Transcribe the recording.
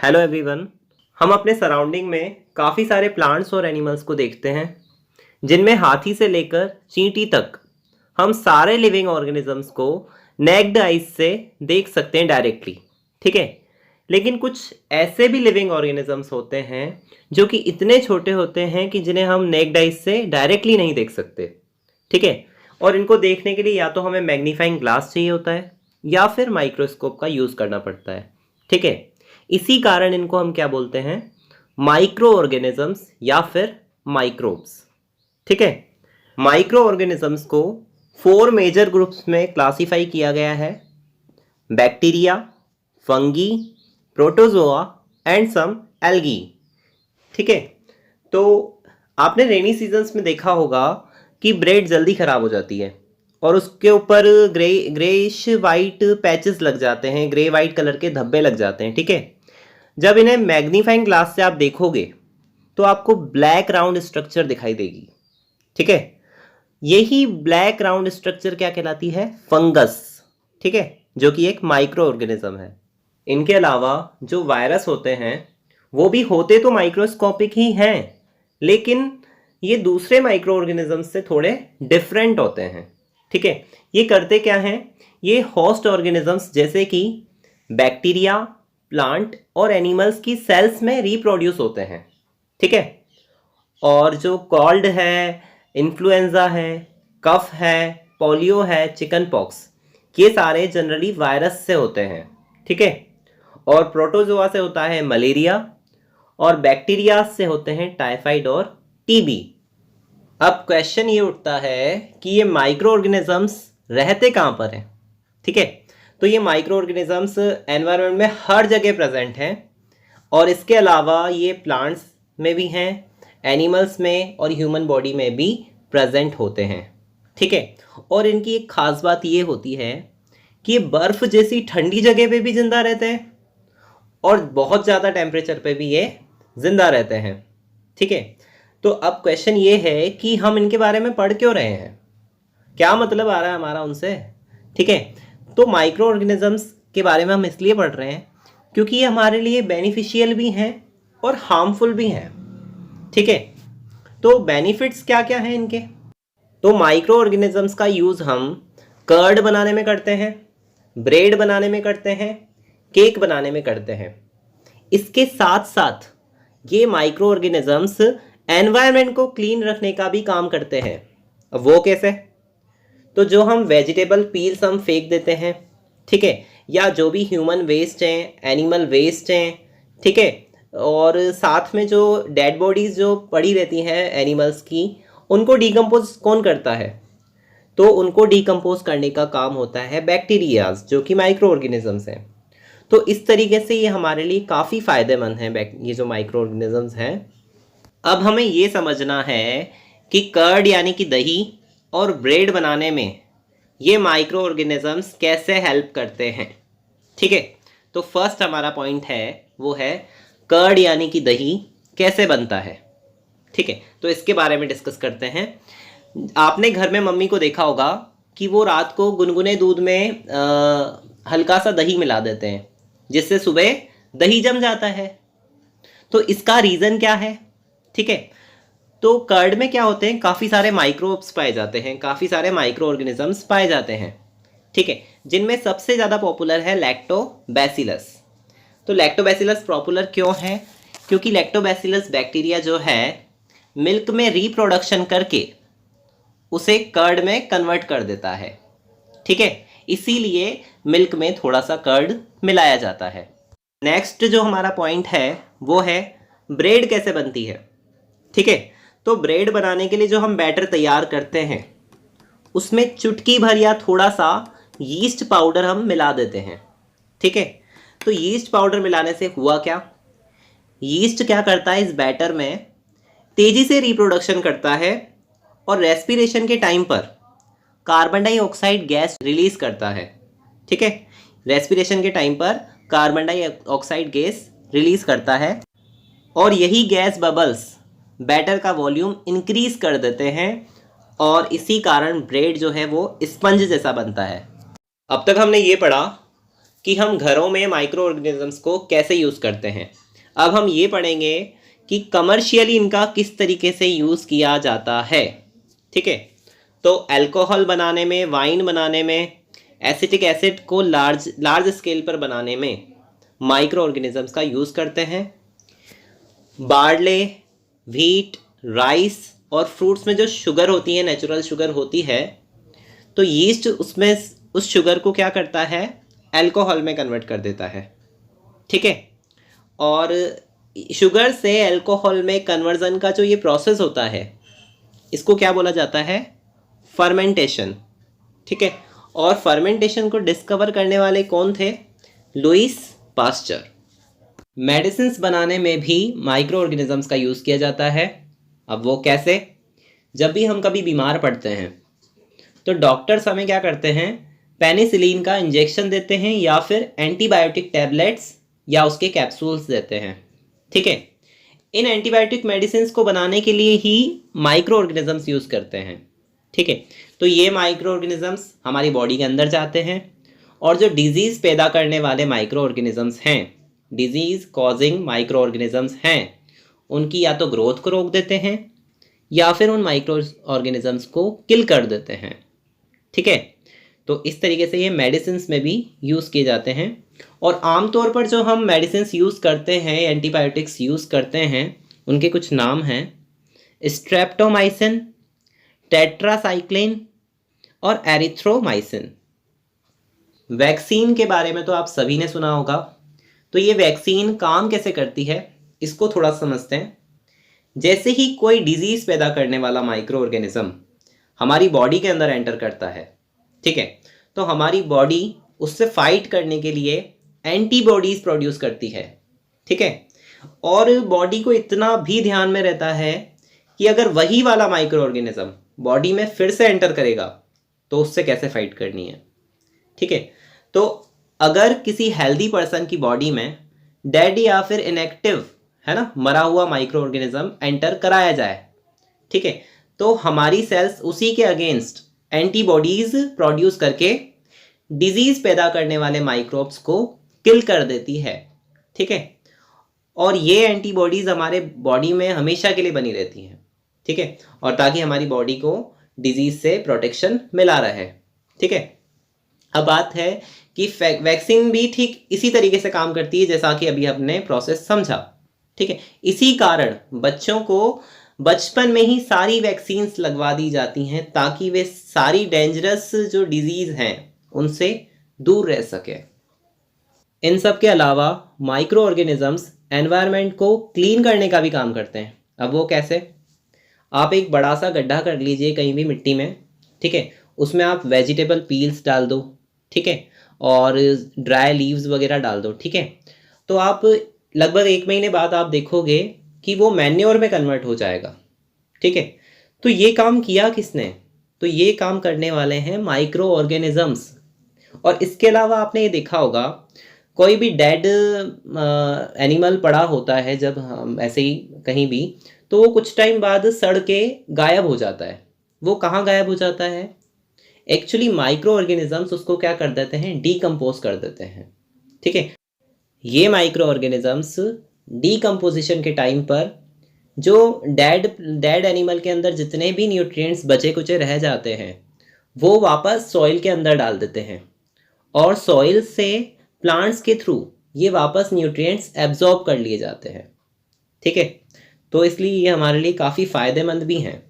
Hello everyone. हम अपने surrounding में काफ़ी सारे प्लांट्स और एनिमल्स को देखते हैं जिनमें हाथी से लेकर चींटी तक हम सारे लिविंग ऑर्गेनिजम्स को नेक्ड आइज से देख सकते हैं डायरेक्टली। ठीक है, लेकिन कुछ ऐसे भी लिविंग ऑर्गेनिजम्स होते हैं जो कि इतने छोटे होते हैं कि जिन्हें हम नेक्ड आइज से डायरेक्टली नहीं देख सकते। ठीक है, और इनको देखने के लिए या तो हमें मैग्नीफाइंग ग्लास चाहिए होता है या फिर माइक्रोस्कोप का यूज़ करना पड़ता है। ठीक है, इसी कारण इनको हम क्या बोलते हैं, माइक्रो ऑर्गेनिजम्स या फिर माइक्रोब्स। ठीक है, माइक्रो ऑर्गेनिजम्स को 4 मेजर ग्रुप्स में क्लासिफाई किया गया है: bacteria, fungi, protozoa and some algae. ठीक है, तो आपने रेनी सीजन्स में देखा होगा कि ब्रेड जल्दी ख़राब हो जाती है और उसके ऊपर ग्रेइश वाइट पैचेस लग जाते हैं, ग्रे वाइट कलर के धब्बे लग जाते हैं। ठीक है, जब इन्हें मैग्नीफाइंग ग्लास से आप देखोगे तो आपको ब्लैक राउंड स्ट्रक्चर दिखाई देगी। ठीक है, यही ब्लैक राउंड स्ट्रक्चर क्या कहलाती है? फंगस। ठीक है, जो कि एक माइक्रो ऑर्गेनिज्म है। इनके अलावा जो वायरस होते हैं वो भी होते तो माइक्रोस्कोपिक ही हैं, लेकिन ये दूसरे माइक्रो ऑर्गेनिजम्स से थोड़े डिफरेंट होते हैं। ठीक है, ये करते क्या हैं? ये होस्ट ऑर्गेनिजम्स जैसे कि बैक्टीरिया, प्लांट और एनिमल्स की सेल्स में रिप्रोड्यूस होते हैं। ठीक है, और जो कॉल्ड है, इन्फ्लुएंजा है, कफ है, पोलियो है, चिकन पॉक्स, ये सारे जनरली वायरस से होते हैं। ठीक है, और प्रोटोजोआ से होता है मलेरिया और बैक्टीरिया से होते हैं टाइफाइड और टीबी। अब क्वेश्चन ये उठता है कि ये माइक्रो ऑर्गेनिजम्स रहते कहाँ पर हैं? ठीक है, तो ये माइक्रो ऑर्गेनिजम्स एनवायरनमेंट में हर जगह प्रेजेंट हैं और इसके अलावा ये प्लांट्स में भी हैं, एनिमल्स में और ह्यूमन बॉडी में भी प्रेजेंट होते हैं। ठीक है, और इनकी एक खास बात ये होती है कि ये बर्फ़ जैसी ठंडी जगह पे भी जिंदा रहते हैं और बहुत ज़्यादा टेम्परेचर पे भी ये जिंदा रहते हैं। ठीक है, तो अब क्वेश्चन ये है कि हम इनके बारे में पढ़ क्यों रहे हैं, क्या मतलब आ रहा है हमारा उनसे। ठीक है, तो माइक्रो ऑर्गेनिजम्स के बारे में हम इसलिए पढ़ रहे हैं क्योंकि ये हमारे लिए बेनिफिशियल भी हैं और हार्मफुल भी हैं। ठीक है, तो बेनिफिट्स क्या क्या हैं इनके? तो माइक्रो ऑर्गेनिजम्स का यूज़ हम कर्ड बनाने में करते हैं, ब्रेड बनाने में करते हैं, केक बनाने में करते हैं। इसके साथ साथ ये माइक्रो ऑर्गेनिजम्स एनवायरनमेंट को क्लीन रखने का भी काम करते हैं। अब वो कैसे? तो जो हम वेजिटेबल पील्स हम फेंक देते हैं, ठीक है, या जो भी ह्यूमन वेस्ट हैं, एनिमल वेस्ट हैं, ठीक है, और साथ में जो डेड बॉडीज़ जो पड़ी रहती हैं एनिमल्स की, उनको डिकम्पोज कौन करता है? तो उनको डिकम्पोज करने का काम होता है बैक्टीरियाज, जो कि माइक्रो ऑर्गेनिजम्स हैं। तो इस तरीके से ये हमारे लिए काफ़ी फ़ायदेमंद हैं ये जो माइक्रो ऑर्गेनिजम्स हैं। अब हमें ये समझना है कि कर्ड यानी कि दही और ब्रेड बनाने में ये माइक्रो ऑर्गेनिजम्स कैसे हेल्प करते हैं। ठीक है, तो फर्स्ट हमारा पॉइंट है वो है कर्ड यानी कि दही कैसे बनता है। ठीक है, तो इसके बारे में डिस्कस करते हैं। आपने घर में मम्मी को देखा होगा कि वो रात को गुनगुने दूध में हल्का सा दही मिला देते हैं जिससे सुबह दही जम जाता है। तो इसका रीज़न क्या है? ठीक है, तो कर्ड में क्या होते हैं, काफ़ी सारे माइक्रोब्स पाए जाते हैं, काफ़ी सारे माइक्रो ऑर्गेनिजम्स पाए जाते हैं। ठीक है, जिनमें सबसे ज़्यादा पॉपुलर है लैक्टोबैसिलस। तो लैक्टोबैसिलस पॉपुलर क्यों है? क्योंकि लैक्टोबैसिलस बैक्टीरिया जो है मिल्क में रिप्रोडक्शन करके उसे कर्ड में कन्वर्ट कर देता है। ठीक है, इसीलिए मिल्क में थोड़ा सा कर्ड मिलाया जाता है। नेक्स्ट जो हमारा पॉइंट है वो है ब्रेड कैसे बनती है। ठीक है, तो ब्रेड बनाने के लिए जो हम बैटर तैयार करते हैं उसमें चुटकी भर या थोड़ा सा यीस्ट पाउडर हम मिला देते हैं। ठीक है, तो यीस्ट पाउडर मिलाने से हुआ क्या? यीस्ट क्या करता है, इस बैटर में तेज़ी से रिप्रोडक्शन करता है और रेस्पिरेशन के टाइम पर कार्बन डाइऑक्साइड गैस रिलीज करता है। ठीक है, रेस्पिरेशन के टाइम पर कार्बन डाइऑक्साइड गैस रिलीज करता है और यही गैस बबल्स बैटर का वॉल्यूम इंक्रीज कर देते हैं और इसी कारण ब्रेड जो है वो स्पंज जैसा बनता है। अब तक हमने ये पढ़ा कि हम घरों में माइक्रो ऑर्गेनिजम्स को कैसे यूज़ करते हैं। अब हम ये पढ़ेंगे कि कमर्शियली इनका किस तरीके से यूज़ किया जाता है। ठीक है, तो अल्कोहल बनाने में, वाइन बनाने में, एसिटिक एसिड को लार्ज स्केल पर बनाने में माइक्रो ऑर्गेनिजम्स का यूज़ करते हैं। बार्ले, व्हीट, राइस और फ्रूट्स में जो शुगर होती है, नेचुरल शुगर होती है, तो यीस्ट उसमें उस शुगर को क्या करता है, अल्कोहल में कन्वर्ट कर देता है। ठीक है, और शुगर से अल्कोहल में कन्वर्जन का जो ये प्रोसेस होता है, इसको क्या बोला जाता है, फर्मेंटेशन। ठीक है, और फर्मेंटेशन को डिस्कवर करने वाले कौन थे, लुईस पास्चर। मेडिसिन्स बनाने में भी माइक्रो ऑर्गेनिजम्स का यूज़ किया जाता है। अब वो कैसे, जब भी हम कभी बीमार पड़ते हैं तो डॉक्टर्स हमें क्या करते हैं, पेनिसिलिन का इंजेक्शन देते हैं या फिर एंटीबायोटिक टैबलेट्स या उसके कैप्सूल्स देते हैं। ठीक है, इन एंटीबायोटिक मेडिसिन्स को बनाने के लिए ही माइक्रो ऑर्गेनिजम्स यूज़ करते हैं। ठीक है, तो ये माइक्रो ऑर्गेनिजम्स हमारी बॉडी के अंदर जाते हैं और जो डिजीज़ पैदा करने वाले माइक्रो ऑर्गेनिजम्स हैं, डिजीज़ कॉजिंग माइक्रो ऑर्गेनिजम्स हैं, उनकी या तो ग्रोथ को रोक देते हैं या फिर उन माइक्रो ऑर्गेनिजम्स को किल कर देते हैं। ठीक है, तो इस तरीके से ये मेडिसिन्स में भी यूज़ किए जाते हैं। और आमतौर पर जो हम मेडिसिन्स यूज़ करते हैं, एंटीबायोटिक्स यूज़ करते हैं, उनके कुछ नाम हैं, स्ट्रेप्टोमाइसिन, टेट्रासाइक्लिन और एरिथ्रोमाइसिन। वैक्सीन के बारे में तो आप सभी ने सुना होगा, तो ये वैक्सीन काम कैसे करती है इसको थोड़ा समझते हैं। जैसे ही कोई डिजीज़ पैदा करने वाला माइक्रो ऑर्गेनिज्म हमारी बॉडी के अंदर एंटर करता है, ठीक है, तो हमारी बॉडी उससे फाइट करने के लिए एंटीबॉडीज़ प्रोड्यूस करती है। ठीक है, और बॉडी को इतना भी ध्यान में रहता है कि अगर वही वाला माइक्रो ऑर्गेनिज्म बॉडी में फिर से एंटर करेगा तो उससे कैसे फाइट करनी है। ठीक है, तो अगर किसी हेल्दी पर्सन की बॉडी में डेड या फिर इनएक्टिव, है ना, मरा हुआ माइक्रो ऑर्गेनिज्म एंटर कराया जाए, ठीक है, तो हमारी सेल्स उसी के अगेंस्ट एंटीबॉडीज प्रोड्यूस करके डिजीज पैदा करने वाले माइक्रोब्स को किल कर देती है। ठीक है, और ये एंटीबॉडीज हमारे बॉडी में हमेशा के लिए बनी रहती हैं। ठीक है, और ताकि हमारी बॉडी को डिजीज से प्रोटेक्शन मिला रहे। ठीक है, अब बात है कि वैक्सीन भी ठीक इसी तरीके से काम करती है जैसा कि अभी हमने प्रोसेस समझा। ठीक है, इसी कारण बच्चों को बचपन में ही सारी वैक्सीन्स लगवा दी जाती हैं ताकि वे सारी डेंजरस जो डिजीज़ हैं उनसे दूर रह सके। इन सब के अलावा माइक्रो ऑर्गेनिजम्स एनवायरनमेंट को क्लीन करने का भी काम करते हैं। अब वो कैसे, आप एक बड़ा सा गड्ढा कर लीजिए कहीं भी मिट्टी में, ठीक है, उसमें आप वेजिटेबल पील्स डाल दो, ठीक है, और ड्राई लीव्स वगैरह डाल दो। ठीक है, तो आप लगभग 1 महीने बाद आप देखोगे कि वो मैन्योर में कन्वर्ट हो जाएगा। ठीक है, तो ये काम किया किसने, तो ये काम करने वाले हैं माइक्रो ऑर्गेनिजम्स। और इसके अलावा आपने ये देखा होगा, कोई भी डेड एनिमल पड़ा होता है जब हम ऐसे ही कहीं भी, तो वो कुछ टाइम बाद सड़ के गायब हो जाता है। वो कहाँ गायब हो जाता है, एक्चुअली माइक्रो ऑर्गेनिजम्स उसको क्या कर देते हैं, डीकम्पोज कर देते हैं। ठीक है, ये माइक्रो ऑर्गेनिजम्स डीकम्पोजिशन के टाइम पर जो डेड एनिमल के अंदर जितने भी न्यूट्रिएंट्स बचे कुचे रह जाते हैं वो वापस सॉइल के अंदर डाल देते हैं, और सॉइल से प्लांट्स के थ्रू ये वापस न्यूट्रिएंट्स एब्जॉर्ब कर लिए जाते हैं। ठीक है, तो इसलिए ये हमारे लिए काफ़ी फ़ायदेमंद भी हैं।